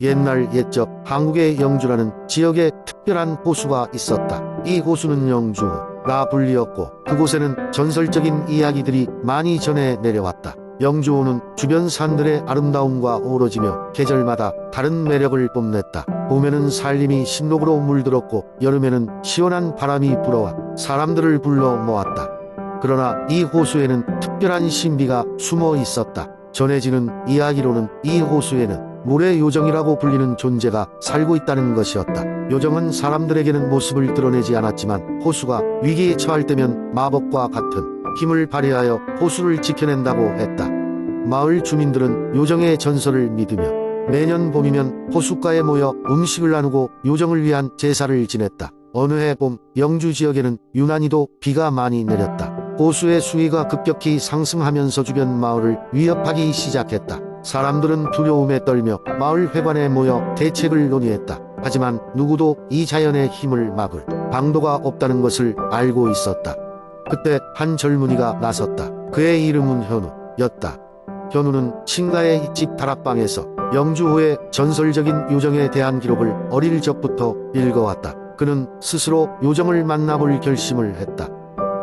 옛날 옛적 한국의 영주라는 지역에 특별한 호수가 있었다. 이 호수는 영주호라 불리었고 그곳에는 전설적인 이야기들이 많이 전해 내려왔다. 영주호는 주변 산들의 아름다움과 어우러지며 계절마다 다른 매력을 뽐냈다. 봄에는 산림이 신록으로 물들었고 여름에는 시원한 바람이 불어와 사람들을 불러 모았다. 그러나 이 호수에는 특별한 신비가 숨어 있었다. 전해지는 이야기로는 이 호수에는 물의 요정이라고 불리는 존재가 살고 있다는 것이었다. 요정은 사람들에게는 모습을 드러내지 않았지만 호수가 위기에 처할 때면 마법과 같은 힘을 발휘하여 호수를 지켜낸다고 했다. 마을 주민들은 요정의 전설을 믿으며 매년 봄이면 호숫가에 모여 음식을 나누고 요정을 위한 제사를 지냈다. 어느 해 봄 영주 지역에는 유난히도 비가 많이 내렸다. 호수의 수위가 급격히 상승하면서 주변 마을을 위협하기 시작했다. 사람들은 두려움에 떨며 마을 회관에 모여 대책을 논의했다. 하지만 누구도 이 자연의 힘을 막을 방도가 없다는 것을 알고 있었다. 그때 한 젊은이가 나섰다. 그의 이름은 현우였다. 현우는 친가의 집 다락방에서 영주호의 전설적인 요정에 대한 기록을 어릴 적부터 읽어왔다. 그는 스스로 요정을 만나볼 결심을 했다.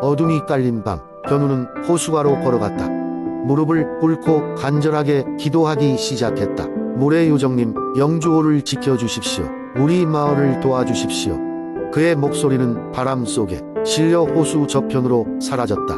어둠이 깔린 밤, 현우는 호수가로 걸어갔다. 무릎을 꿇고 간절하게 기도하기 시작했다. 모래 요정님, 영주호를 지켜주십시오. 우리 마을을 도와주십시오. 그의 목소리는 바람 속에 실려 호수 저편으로 사라졌다.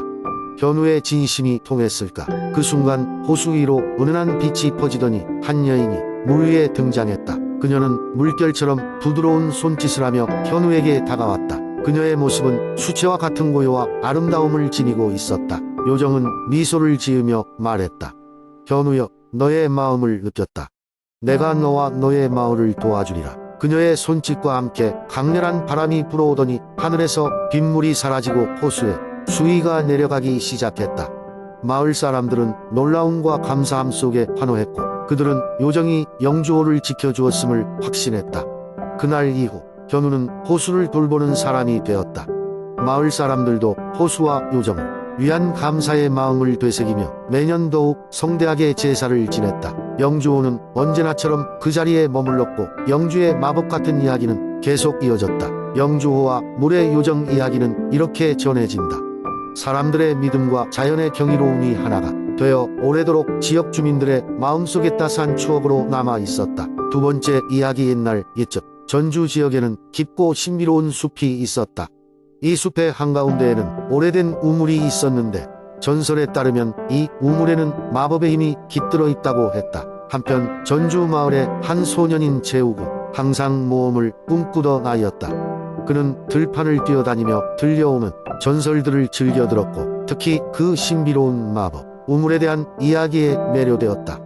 현우의 진심이 통했을까? 그 순간 호수 위로 은은한 빛이 퍼지더니 한 여인이 물 위에 등장했다. 그녀는 물결처럼 부드러운 손짓을 하며 현우에게 다가왔다. 그녀의 모습은 수채화 같은 고요와 아름다움을 지니고 있었다. 요정은 미소를 지으며 말했다. 현우여, 너의 마음을 느꼈다. 내가 너와 너의 마을을 도와주리라. 그녀의 손짓과 함께 강렬한 바람이 불어오더니 하늘에서 빗물이 사라지고 호수에 수위가 내려가기 시작했다. 마을 사람들은 놀라움과 감사함 속에 환호했고 그들은 요정이 영주호를 지켜주었음을 확신했다. 그날 이후 현우는 호수를 돌보는 사람이 되었다. 마을 사람들도 호수와 요정을 위한 감사의 마음을 되새기며 매년 더욱 성대하게 제사를 지냈다. 영주호는 언제나처럼 그 자리에 머물렀고 영주의 마법 같은 이야기는 계속 이어졌다. 영주호와 물의 요정 이야기는 이렇게 전해진다. 사람들의 믿음과 자연의 경이로움이 하나가 되어 오래도록 지역 주민들의 마음속에 따스한 추억으로 남아 있었다. 두 번째 이야기. 옛날 옛적 전주 지역에는 깊고 신비로운 숲이 있었다. 이 숲의 한가운데에는 오래된 우물이 있었는데 전설에 따르면 이 우물에는 마법의 힘이 깃들어 있다고 했다. 한편 전주 마을의 한 소년인 재욱은 항상 모험을 꿈꾸던 아이였다. 그는 들판을 뛰어다니며 들려오는 전설들을 즐겨 들었고 특히 그 신비로운 마법, 우물에 대한 이야기에 매료되었다.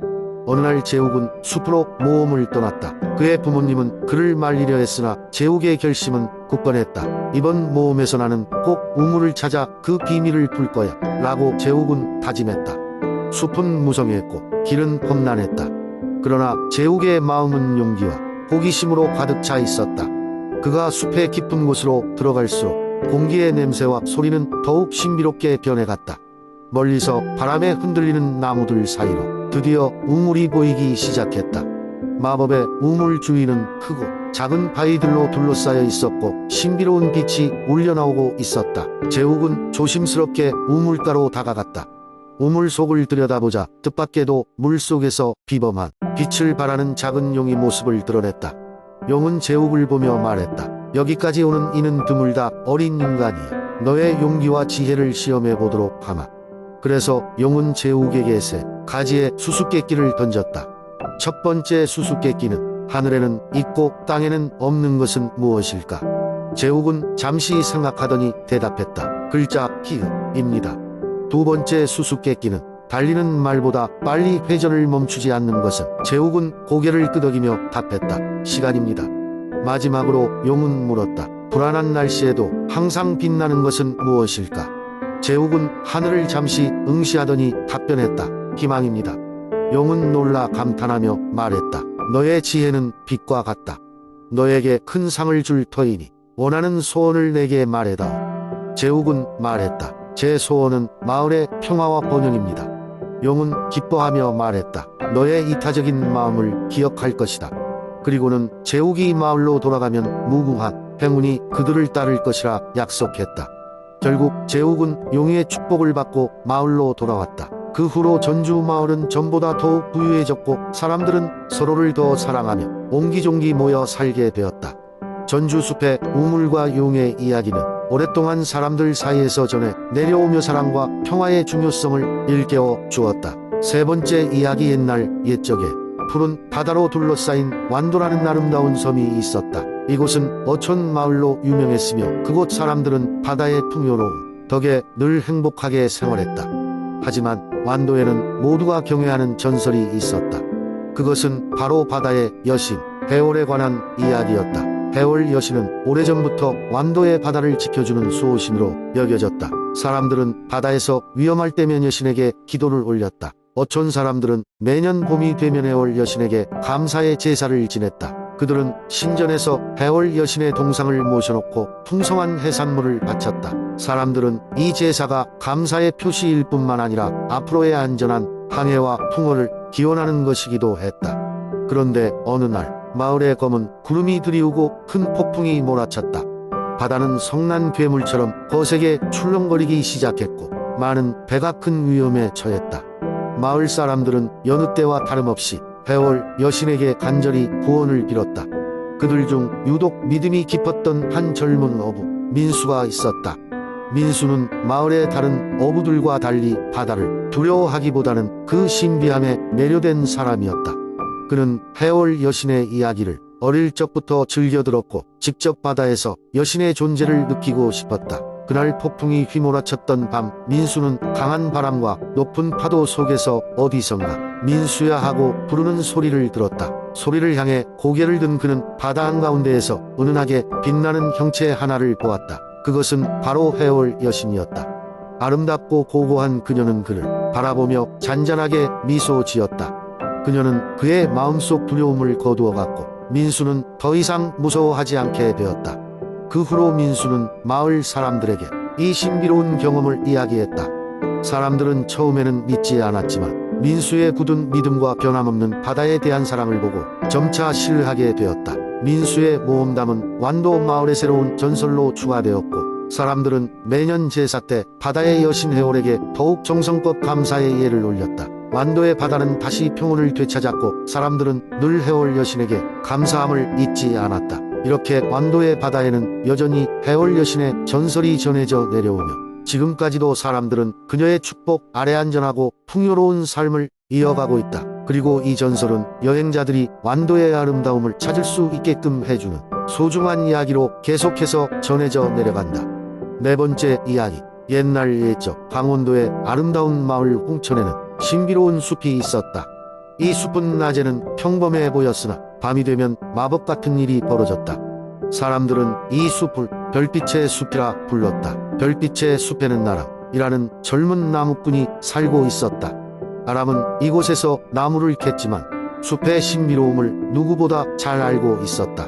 어느 날 재욱은 숲으로 모험을 떠났다. 그의 부모님은 그를 말리려 했으나 재욱의 결심은 굳건했다. 이번 모험에서 나는 꼭 우물을 찾아 그 비밀을 풀 거야 라고 재욱은 다짐했다. 숲은 무성했고 길은 험난했다. 그러나 재욱의 마음은 용기와 호기심으로 가득 차 있었다. 그가 숲의 깊은 곳으로 들어갈수록 공기의 냄새와 소리는 더욱 신비롭게 변해갔다. 멀리서 바람에 흔들리는 나무들 사이로 드디어 우물이 보이기 시작했다. 마법의 우물 주위는 크고 작은 바위들로 둘러싸여 있었고 신비로운 빛이 울려나오고 있었다. 재욱은 조심스럽게 우물가로 다가갔다. 우물 속을 들여다보자 뜻밖에도 물속에서 비범한 빛을 발하는 작은 용이 모습을 드러냈다. 용은 재욱을 보며 말했다. 여기까지 오는 이는 드물다. 어린 인간이야. 너의 용기와 지혜를 시험해 보도록 하마. 그래서 용은 재욱에게 새 가지의 수수께끼를 던졌다. 첫 번째 수수께끼는 하늘에는 있고 땅에는 없는 것은 무엇일까? 재욱은 잠시 생각하더니 대답했다. 글자 히읗입니다. 두 번째 수수께끼는 달리는 말보다 빨리 회전을 멈추지 않는 것은? 재욱은 고개를 끄덕이며 답했다. 시간입니다. 마지막으로 용은 물었다. 불안한 날씨에도 항상 빛나는 것은 무엇일까? 재욱은 하늘을 잠시 응시하더니 답변했다. 희망입니다. 용은 놀라 감탄하며 말했다. 너의 지혜는 빛과 같다. 너에게 큰 상을 줄 터이니 원하는 소원을 내게 말해다오. 재욱은 말했다. 제 소원은 마을의 평화와 번영입니다. 용은 기뻐하며 말했다. 너의 이타적인 마음을 기억할 것이다. 그리고는 제욱이 마을로 돌아가면 무궁한 행운이 그들을 따를 것이라 약속했다. 결국 제욱은 용의 축복을 받고 마을로 돌아왔다. 그 후로 전주 마을은 전보다 더욱 부유해졌고 사람들은 서로를 더 사랑하며 옹기종기 모여 살게 되었다. 전주 숲의 우물과 용의 이야기는 오랫동안 사람들 사이에서 전해 내려오며 사랑과 평화의 중요성을 일깨워 주었다. 세 번째 이야기. 옛날 옛적에 푸른 바다로 둘러싸인 완도라는 아름다운 섬이 있었다. 이곳은 어촌 마을로 유명했으며 그곳 사람들은 바다의 풍요로움 덕에 늘 행복하게 생활했다. 하지만 완도에는 모두가 경외하는 전설이 있었다. 그것은 바로 바다의 여신 해월에 관한 이야기였다. 해월 여신은 오래전부터 완도의 바다를 지켜주는 수호신으로 여겨졌다. 사람들은 바다에서 위험할 때면 여신에게 기도를 올렸다. 어촌 사람들은 매년 봄이 되면 해월 여신에게 감사의 제사를 지냈다. 그들은 신전에서 해월 여신의 동상을 모셔놓고 풍성한 해산물을 바쳤다. 사람들은 이 제사가 감사의 표시일 뿐만 아니라 앞으로의 안전한 항해와 풍어를 기원하는 것이기도 했다. 그런데 어느 날 마을에 검은 구름이 들이우고 큰 폭풍이 몰아쳤다. 바다는 성난 괴물처럼 거세게 출렁거리기 시작했고 많은 배가 큰 위험에 처했다. 마을 사람들은 여느 때와 다름없이 해월 여신에게 간절히 구원을 빌었다. 그들 중 유독 믿음이 깊었던 한 젊은 어부 민수가 있었다. 민수는 마을의 다른 어부들과 달리 바다를 두려워하기보다는 그 신비함에 매료된 사람이었다. 그는 해월 여신의 이야기를 어릴 적부터 즐겨 들었고 직접 바다에서 여신의 존재를 느끼고 싶었다. 그날 폭풍이 휘몰아쳤던 밤 민수는 강한 바람과 높은 파도 속에서 어디선가 민수야 하고 부르는 소리를 들었다. 소리를 향해 고개를 든 그는 바다 한가운데에서 은은하게 빛나는 형체 하나를 보았다. 그것은 바로 해월 여신이었다. 아름답고 고고한 그녀는 그를 바라보며 잔잔하게 미소 지었다. 그녀는 그의 마음속 두려움을 거두어갔고 민수는 더 이상 무서워하지 않게 되었다. 그 후로 민수는 마을 사람들에게 이 신비로운 경험을 이야기했다. 사람들은 처음에는 믿지 않았지만 민수의 굳은 믿음과 변함없는 바다에 대한 사랑을 보고 점차 신뢰하게 되었다. 민수의 모험담은 완도 마을의 새로운 전설로 추가되었고 사람들은 매년 제사 때 바다의 여신 해월에게 더욱 정성껏 감사의 예를 올렸다. 완도의 바다는 다시 평온을 되찾았고 사람들은 늘 해월 여신에게 감사함을 잊지 않았다. 이렇게 완도의 바다에는 여전히 해월 여신의 전설이 전해져 내려오며 지금까지도 사람들은 그녀의 축복 아래 안전하고 풍요로운 삶을 이어가고 있다. 그리고 이 전설은 여행자들이 완도의 아름다움을 찾을 수 있게끔 해주는 소중한 이야기로 계속해서 전해져 내려간다. 네 번째 이야기. 옛날 옛적 강원도의 아름다운 마을 홍천에는 신비로운 숲이 있었다. 이 숲은 낮에는 평범해 보였으나 밤이 되면 마법 같은 일이 벌어졌다. 사람들은 이 숲을 별빛의 숲이라 불렀다. 별빛의 숲에는 아람이라는 젊은 나무꾼이 살고 있었다. 아람은 이곳에서 나무를 캤지만 숲의 신비로움을 누구보다 잘 알고 있었다.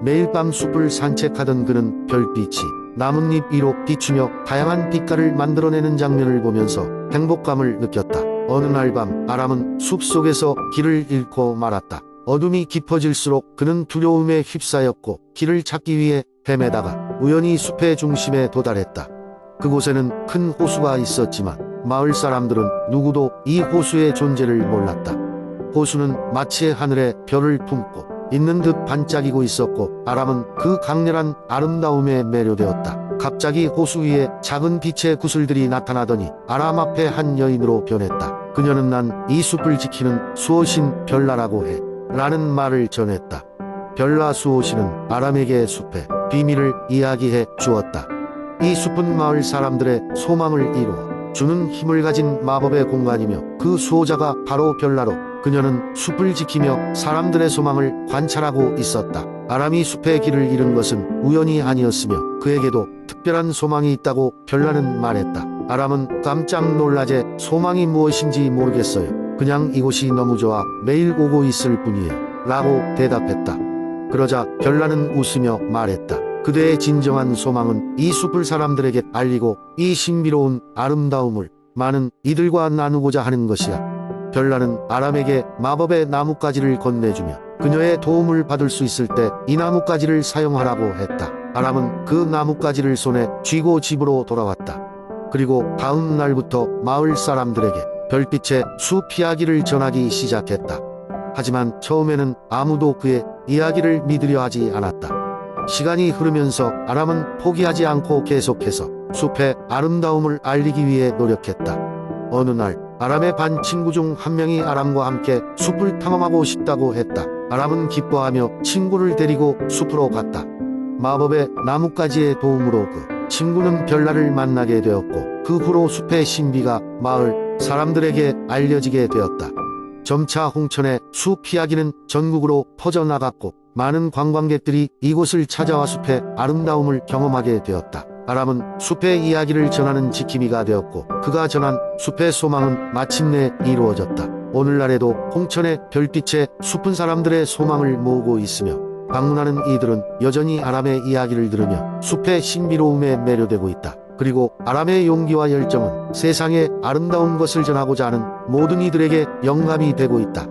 매일 밤 숲을 산책하던 그는 별빛이 나뭇잎 위로 비추며 다양한 빛깔을 만들어내는 장면을 보면서 행복감을 느꼈다. 어느 날 밤 아람은 숲속에서 길을 잃고 말았다. 어둠이 깊어질수록 그는 두려움에 휩싸였고 길을 찾기 위해 헤매다가 우연히 숲의 중심에 도달했다. 그곳에는 큰 호수가 있었지만 마을 사람들은 누구도 이 호수의 존재를 몰랐다. 호수는 마치 하늘에 별을 품고 있는 듯 반짝이고 있었고 아람은 그 강렬한 아름다움에 매료되었다. 갑자기 호수 위에 작은 빛의 구슬들이 나타나더니 아람 앞에 한 여인으로 변했다. 그녀는 난 이 숲을 지키는 수호신 별나라고 해 라는 말을 전했다. 별나 수호신은 아람에게 숲의 비밀을 이야기해 주었다. 이 숲은 마을 사람들의 소망을 이루어 주는 힘을 가진 마법의 공간이며 그 수호자가 바로 별나로 그녀는 숲을 지키며 사람들의 소망을 관찰하고 있었다. 아람이 숲의 길을 잃은 것은 우연이 아니었으며 그에게도 특별한 소망이 있다고 별나는 말했다. 아람은 깜짝 놀라제 소망이 무엇인지 모르겠어요. 그냥 이곳이 너무 좋아 매일 오고 있을 뿐이에요 라고 대답했다. 그러자 별나는 웃으며 말했다. 그대의 진정한 소망은 이 숲을 사람들에게 알리고 이 신비로운 아름다움을 많은 이들과 나누고자 하는 것이야. 별나는 아람에게 마법의 나뭇가지를 건네주며 그녀의 도움을 받을 수 있을 때 이 나뭇가지를 사용하라고 했다. 아람은 그 나뭇가지를 손에 쥐고 집으로 돌아왔다. 그리고 다음 날부터 마을 사람들에게 별빛의 숲 이야기를 전하기 시작했다. 하지만 처음에는 아무도 그의 이야기를 믿으려 하지 않았다. 시간이 흐르면서 아람은 포기하지 않고 계속해서 숲의 아름다움을 알리기 위해 노력했다. 어느 날 아람의 반 친구 중 한 명이 아람과 함께 숲을 탐험하고 싶다고 했다. 아람은 기뻐하며 친구를 데리고 숲으로 갔다. 마법의 나뭇가지의 도움으로 그 친구는 별나를 만나게 되었고 그 후로 숲의 신비가 마을 사람들에게 알려지게 되었다. 점차 홍천의 숲 이야기는 전국으로 퍼져나갔고 많은 관광객들이 이곳을 찾아와 숲의 아름다움을 경험하게 되었다. 아람은 숲의 이야기를 전하는 지킴이가 되었고 그가 전한 숲의 소망은 마침내 이루어졌다. 오늘날에도 홍천의 별빛의 숲은 사람들의 소망을 모으고 있으며 방문하는 이들은 여전히 아람의 이야기를 들으며 숲의 신비로움에 매료되고 있다. 그리고 아람의 용기와 열정은 세상에 아름다운 것을 전하고자 하는 모든 이들에게 영감이 되고 있다.